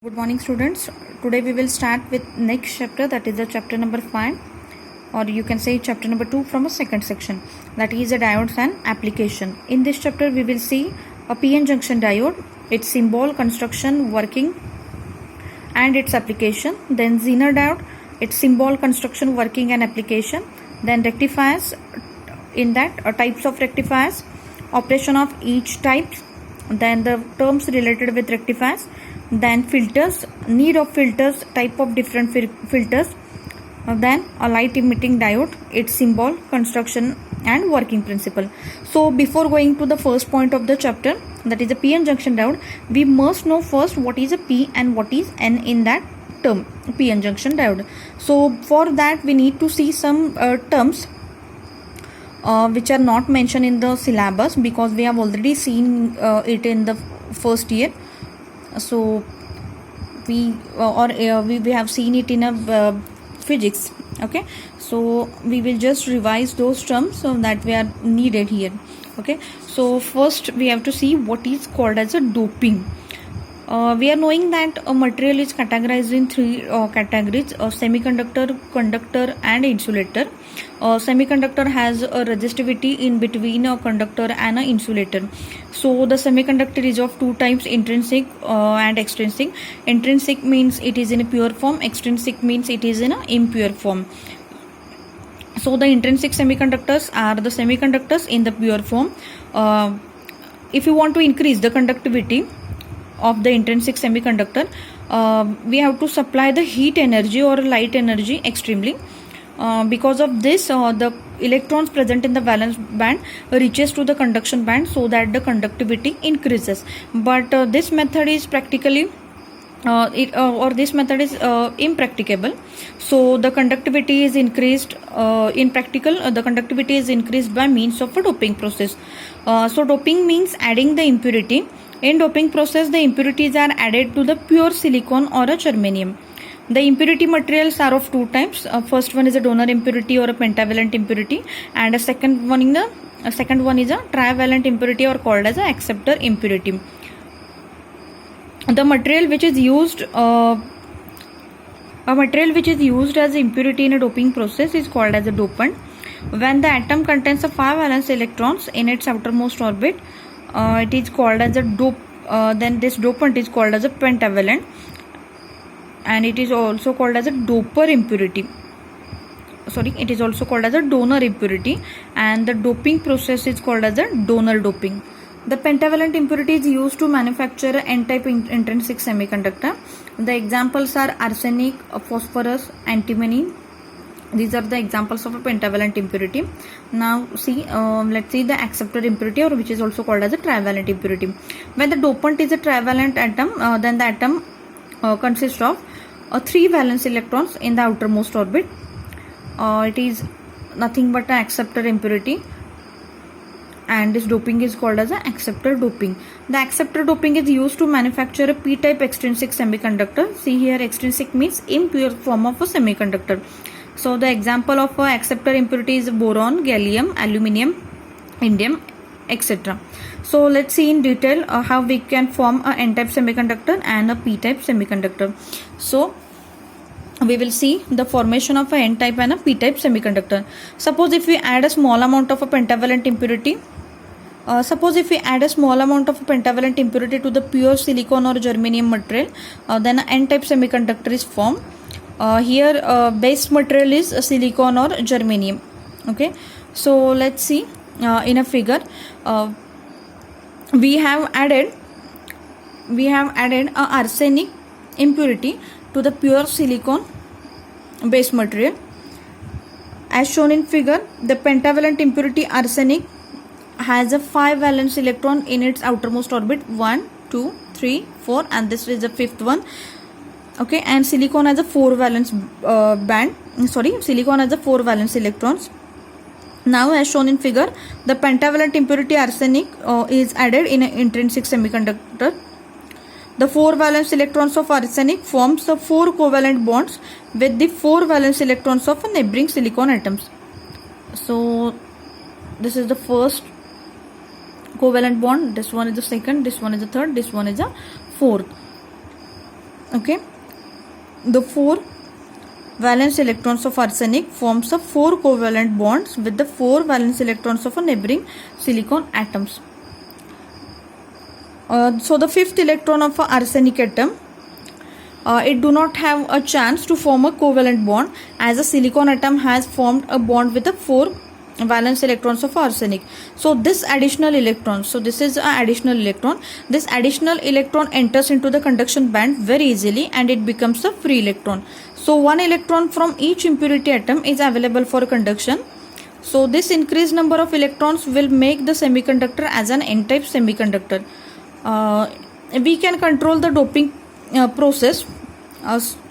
Good morning students. Today we will start with next chapter, that is the chapter number 5, or you can say chapter number 2 from a second section, that is the diodes and application. In this chapter we will see a PN junction diode, its symbol, construction, working and its application. Then Zener diode, its symbol, construction, working and application. Then rectifiers, in that types of rectifiers, operation of each type, then the terms related with rectifiers, then filters, need of filters, type of different filters, then a light emitting diode, its symbol, construction and working principle. So before going to the first point of the chapter, that is the PN junction diode, we must know first what is a P and what is N in that term, PN junction diode. So for that we need to see some terms which are not mentioned in the syllabus, because we have already seen it in the first year. So we have seen it in a physics. Okay, so we will just revise those terms so that we are needed here. Okay, so first we have to see what is called as a doping. We are knowing that a material is categorized in three categories: semiconductor, conductor and insulator. Semiconductor has a resistivity in between a conductor and an insulator. So the semiconductor is of two types, intrinsic and extrinsic. Intrinsic means it is in a pure form, extrinsic means it is in an impure form. So the intrinsic semiconductors are the semiconductors in the pure form. If you want to increase the conductivity of the intrinsic semiconductor, we have to supply the heat energy or light energy extremely. Because of this, the electrons present in the valence band reaches to the conduction band, so that the conductivity increases. But this method is practically this method is impracticable. So the conductivity is increased in practical. The conductivity is increased by means of a doping process. So doping means adding the impurity. In doping process, the impurities are added to the pure silicon or a germanium. The impurity materials are of two types. First one is a donor impurity or a pentavalent impurity, and a second one is a trivalent impurity, or called as a acceptor impurity. The material which is used as impurity in a doping process is called as a dopant. When the atom contains a 5 valence electrons in its outermost orbit, it is called as a dope. Then this dopant is called as a pentavalent, and it is also called as a doper impurity. It is also called as a donor impurity, and the doping process is called as a donor doping. The pentavalent impurity is used to manufacture N-type intrinsic semiconductor. The examples are arsenic, phosphorus, antimony. These are the examples of a pentavalent impurity. Now see, let's see the acceptor impurity, or which is also called as a trivalent impurity. When the dopant is a trivalent atom, then the atom consists of 3 valence electrons in the outermost orbit. It is nothing but an acceptor impurity, and this doping is called as an acceptor doping. The acceptor doping is used to manufacture a p-type extrinsic semiconductor. See here, extrinsic means impure form of a semiconductor. So the example of a acceptor impurity is boron, gallium, aluminium, indium, etc. So let's see in detail how we can form a N-type semiconductor and a P-type semiconductor. So we will see the formation of a N-type and a P-type semiconductor. Suppose if we add a small amount of a pentavalent impurity, to the pure silicon or germanium material, then an N-type semiconductor is formed. Here base material is silicon or germanium. Okay, so let's see in a figure. We have added a arsenic impurity to the pure silicon base material. As shown in figure, the pentavalent impurity arsenic has a 5 valence electron in its outermost orbit, 1, 2, 3, 4, and this is the 5th one. Okay, and silicon has a 4 valence silicon has a 4 valence electrons. Now as shown in figure, the pentavalent impurity arsenic is added in an intrinsic semiconductor. The 4 valence electrons of arsenic forms the 4 covalent bonds with the 4 valence electrons of neighboring silicon atoms. So this is the first covalent bond, this one is the second, this one is the third, this one is the fourth. Okay, the 4 valence electrons of arsenic forms a 4 covalent bonds with the 4 valence electrons of a neighboring silicon atoms. So the 5th electron of a arsenic atom, it do not have a chance to form a covalent bond, as a silicon atom has formed a bond with the 4 valence electrons of arsenic. So this additional electron, so this is an additional electron, this additional electron enters into the conduction band very easily and it becomes a free electron. So 1 electron from each impurity atom is available for conduction. So this increased number of electrons will make the semiconductor as an n-type semiconductor. We can control the doping process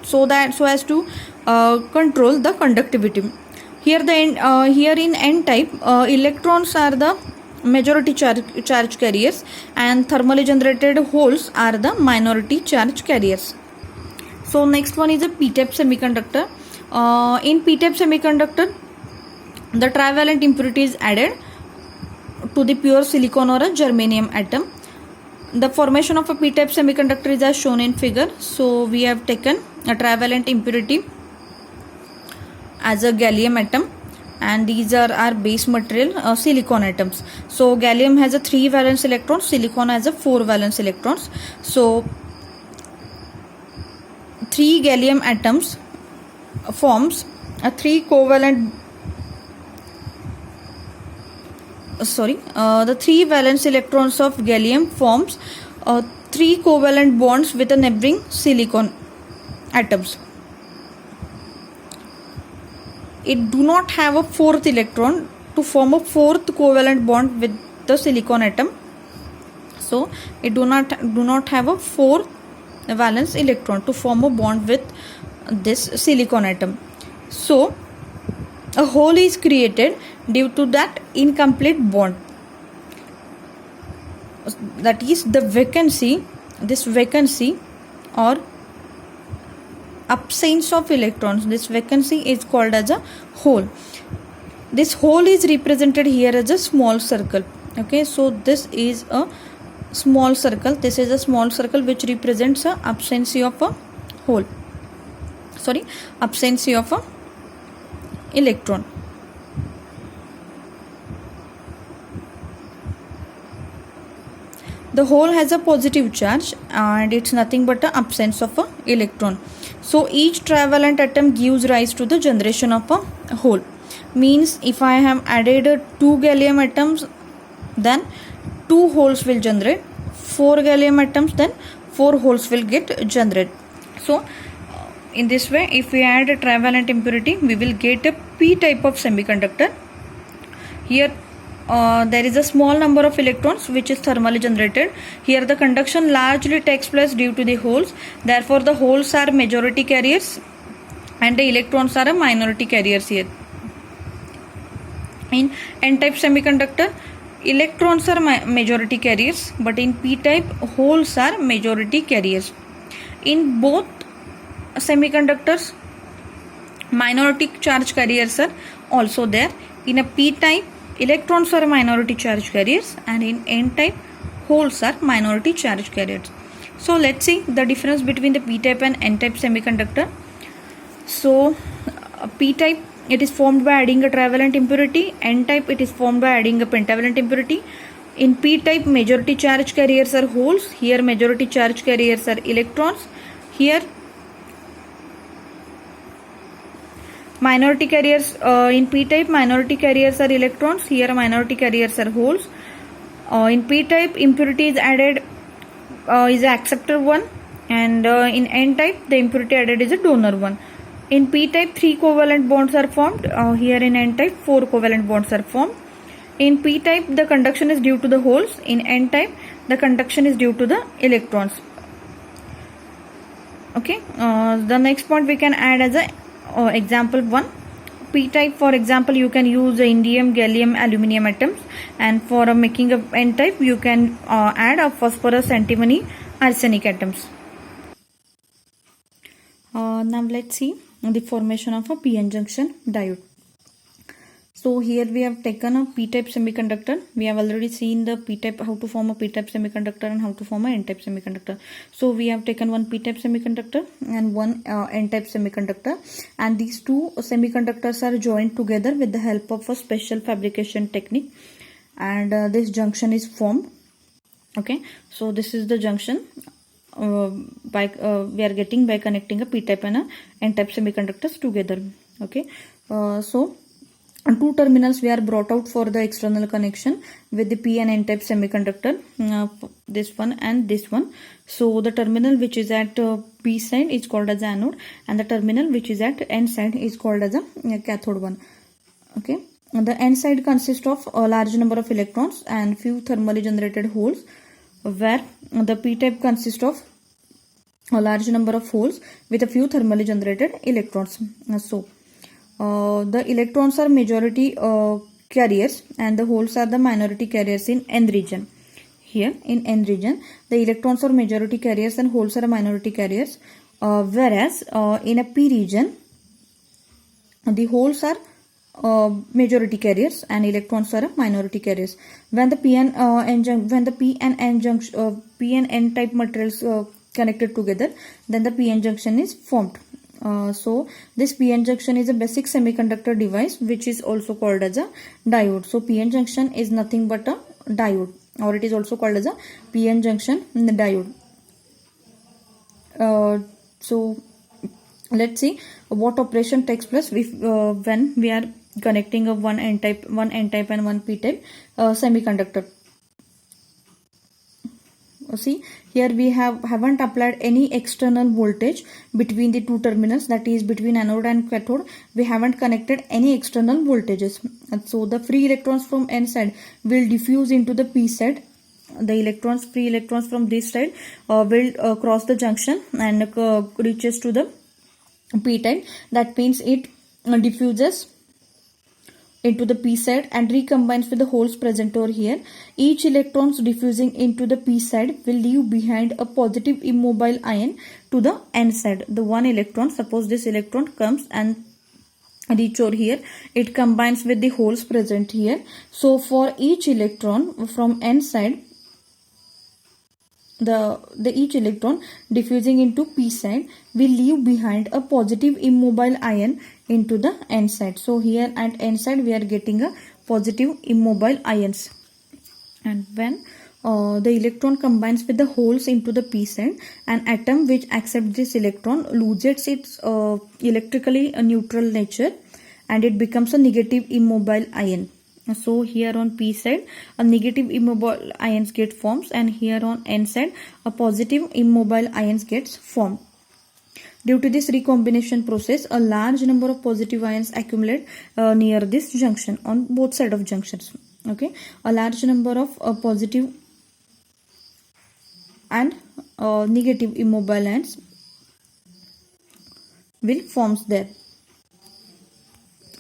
so as to control the conductivity. Here in n-type, electrons are the majority charge carriers and thermally generated holes are the minority charge carriers. So next one is a p-type semiconductor. In p-type semiconductor, the trivalent impurity is added to the pure silicon or a germanium atom. The formation of a p-type semiconductor is as shown in figure. So we have taken a trivalent impurity as a gallium atom, and these are our base material, silicon atoms. So gallium has a 3 valence electrons, silicon has a 4 valence electrons. So 3 gallium atoms forms a 3 covalent the 3 valence electrons of gallium forms 3 covalent bonds with the neighboring silicon atoms. It do not have a 4th electron to form a 4th covalent bond with the silicon atom. So it do not have a 4th valence electron to form a bond with this silicon atom. So a hole is created due to that incomplete bond. That is the vacancy, this vacancy or absence of electrons, this vacancy is called as a hole. This hole is represented here as a small circle. Okay, so this is a small circle, this is a small circle which represents a absence of a hole, absence of a electron. The hole has a positive charge and it's nothing but the absence of a electron. So each trivalent atom gives rise to the generation of a hole. Means if I have added 2 gallium atoms, then 2 holes will generate. 4 gallium atoms, then 4 holes will get generated. So in this way, if we add a trivalent impurity, we will get a p-type of semiconductor. Here there is a small number of electrons which is thermally generated. Here the conduction largely takes place due to the holes. Therefore the holes are majority carriers and the electrons are a minority carriers here. In n-type semiconductor, electrons are majority carriers, but in p-type, holes are majority carriers. In both semiconductors, minority charge carriers are also there. In a p-type, electrons are minority charge carriers, and in n-type, holes are minority charge carriers. So let's see the difference between the p-type and n-type semiconductor. So p-type, it is formed by adding a trivalent impurity. N-type, it is formed by adding a pentavalent impurity. In p-type, majority charge carriers are holes. Here majority charge carriers are electrons. Here minority carriers, in p-type minority carriers are electrons. Here minority carriers are holes. In p-type, impurity is added is an acceptor one, and in n-type the impurity added is a donor one. In p-type 3 covalent bonds are formed. Here in n-type 4 covalent bonds are formed. In p-type the conduction is due to the holes. In n-type the conduction is due to the electrons. Okay, the next point we can add as a example 1. P-type, for example, you can use indium, gallium, aluminium atoms, and for making a n-type you can add a phosphorus, antimony, arsenic atoms. Now let's see the formation of a p-n junction diode. So So here we have taken a p-type semiconductor. We have already seen the p-type, how to form a p-type semiconductor and how to form a n-type semiconductor. So we have taken one p-type semiconductor and one n-type semiconductor, and these two semiconductors are joined together with the help of a special fabrication technique, and this junction is formed. Okay, so this is the junction we are getting by connecting a p-type and a n-type semiconductors together. Okay, so two terminals we are brought out for the external connection with the p and n-type semiconductor, this one and this one. So the terminal which is at p side is called as anode, and the terminal which is at n side is called as a cathode one. Okay, the n side consists of a large number of electrons and few thermally generated holes, where the p-type consists of a large number of holes with a few thermally generated electrons. So the electrons are majority carriers and the holes are the minority carriers in n region. Here in n region, the electrons are majority carriers and holes are minority carriers, whereas in a p region, the holes are majority carriers and electrons are minority carriers. When the p and n type materials connected together, then the p-n junction is formed. So this p-n junction is a basic semiconductor device which is also called as a diode. So p-n junction is nothing but a diode, or it is also called as a p-n junction diode. So let's see what operation takes place when we are connecting a one n-type and one p-type semiconductor. See, here we haven't applied any external voltage between the two terminals, that is between anode and cathode. We haven't connected any external voltages, and so the free electrons from n side will diffuse into the p side. The free electrons from this side will cross the junction and reaches to the p-type. That means it diffuses into the p side and recombines with the holes present over here. Each electrons diffusing into the p side will leave behind a positive immobile ion to the n side. The one electron, suppose this electron comes and reach over here, it combines with the holes present here. So for each electron from n side, the each electron diffusing into p side will leave behind a positive immobile ion into the n side. So here at n side we are getting a positive immobile ions, and when the electron combines with the holes into the p side, an atom which accepts this electron loses its electrically neutral nature and it becomes a negative immobile ion. So here on p side a negative immobile ions get forms, and here on n side a positive immobile ions gets formed. Due to this recombination process, a large number of positive ions accumulate near this junction on both sides of junctions. Okay, a large number of positive and negative immobile ions will forms there.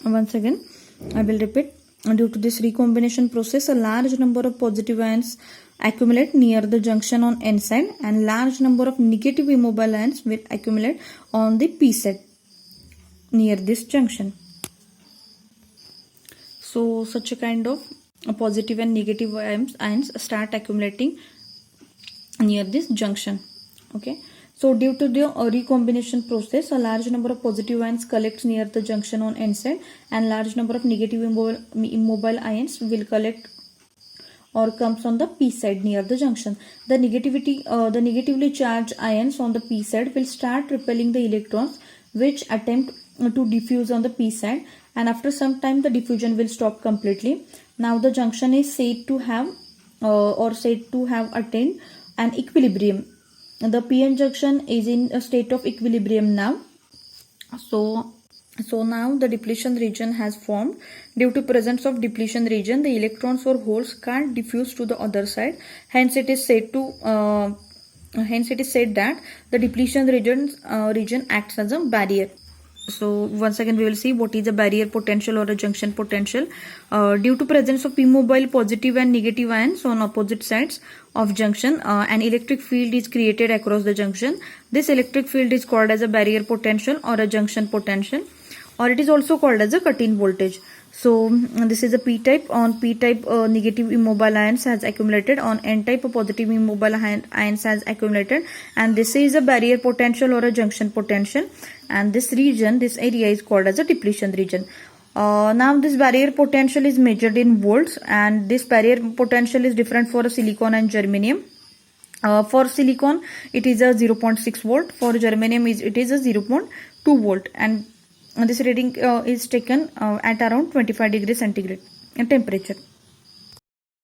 Once again I will repeat. Due to this recombination process, a large number of positive ions accumulate near the junction on n side, and large number of negative immobile ions will accumulate on the p side near this junction. So such a kind of positive and negative ions start accumulating near this junction. Okay, so due to the recombination process, a large number of positive ions collects near the junction on n side, and large number of negative immobile ions will collect or comes on the p side near the junction. The negatively charged ions on the p side will start repelling the electrons which attempt to diffuse on the p side, and after some time the diffusion will stop completely. Now the junction is said to have attained an equilibrium. The p-n junction is in a state of equilibrium now. So now the depletion region has formed. Due to presence of depletion region, the electrons or holes can't diffuse to the other side. Hence it is said that the depletion region acts as a barrier. So once again we will see what is a barrier potential or a junction potential. Due to presence of immobile positive and negative ions on opposite sides of junction, an electric field is created across the junction. This electric field is called as a barrier potential or a junction potential, or it is also called as a cut-in voltage. So this is a p type. On p type negative immobile ions has accumulated, on n type positive immobile ions has accumulated, and this is a barrier potential or a junction potential, and this region, this area is called as a depletion region. Now this barrier potential is measured in volts, and this barrier potential is different for a silicon and germanium. For silicon it is a 0.6 volt, for germanium it is a 0.2 volt, and this reading is taken at around 25 degrees centigrade temperature.